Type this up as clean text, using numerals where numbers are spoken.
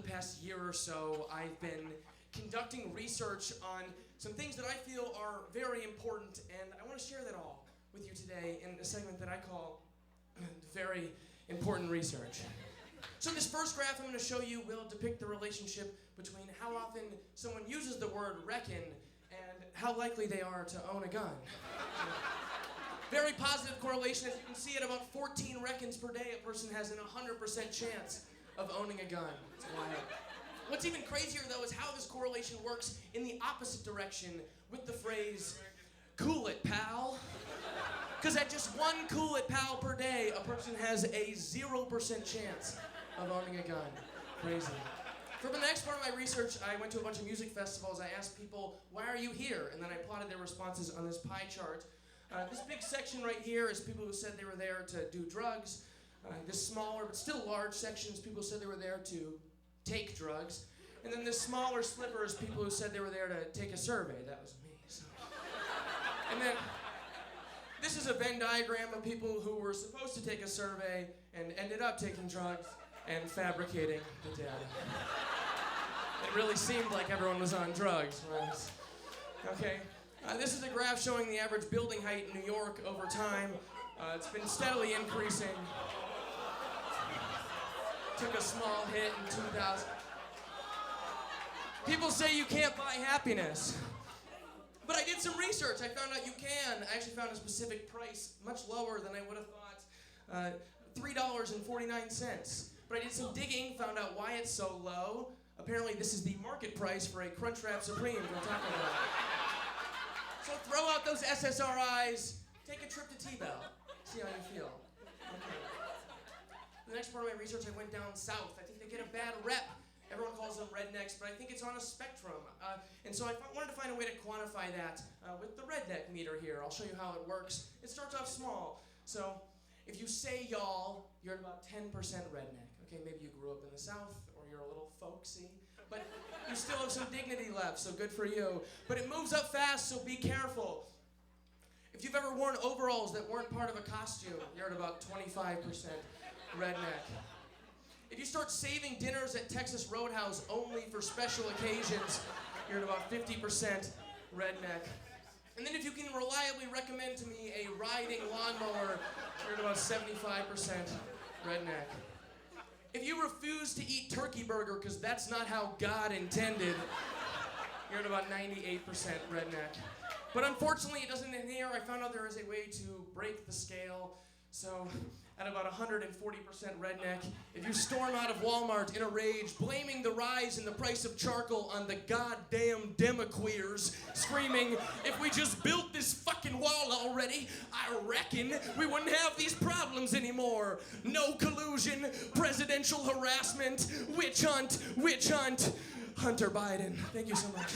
past year or so, I've been conducting research on some things that I feel are very important, and I want to share that all with you today in a segment that I call Very Important Research. So this first graph I'm going to show you will depict the relationship between how often someone uses the word reckon and how likely they are to own a gun. Very positive correlation. As you can see, at about 14 reckons per day, a person has an 100% chance of owning a gun. It's wild. What's even crazier, though, is how this correlation works in the opposite direction with the phrase, "Cool it, pal." Because at just one cool it, pal per day, a person has a 0% chance of owning a gun. Crazy. For the next part of my research, I went to a bunch of music festivals. I asked people, why are you here? And then I plotted their responses on this pie chart. This big section right here is people who said they were there to do drugs. This smaller but still large section is people who said they were there to take drugs. And then this smaller sliver is people who said they were there to take a survey. That was me. So. And then this is a Venn diagram of people who were supposed to take a survey and ended up taking drugs and fabricating the data. It really seemed like everyone was on drugs, right? Okay. This is a graph showing the average building height in New York over time. It's been steadily increasing. Took a small hit in 2000. People say you can't buy happiness. But I did some research. I found out you can. I actually found a specific price much lower than I would have thought. $3.49. But I did some digging, found out why it's so low. Apparently this is the market price for a Crunchwrap Supreme from Taco Bell. So throw out those SSRIs, take a trip to T-Bell, see how you feel. Okay. The next part of my research, I went down south. I think they get a bad rep. Everyone calls them rednecks, but I think it's on a spectrum. And so I wanted to find a way to quantify that with the Redneck Meter here. I'll show you how it works. It starts off small. So if you say y'all, you're at about 10% redneck. Okay, maybe you grew up in the South, or you're a little folksy, but you still have some dignity left, so good for you. But it moves up fast, so be careful. If you've ever worn overalls that weren't part of a costume, you're at about 25% redneck. If you start saving dinners at Texas Roadhouse only for special occasions, you're at about 50% redneck. And then if you can reliably recommend to me a riding lawnmower, you're at about 75% redneck. If you refuse to eat turkey burger because that's not how God intended, you're at about 98% redneck. But unfortunately, it doesn't end here. I found out there is a way to break the scale. So at about 140% redneck, if you storm out of Walmart in a rage, blaming the rise in the price of charcoal on the goddamn demaqueers, screaming, if we just built this fucking wall already, I reckon we wouldn't have these problems anymore. No collusion, presidential harassment, witch hunt, Hunter Biden. Thank you so much.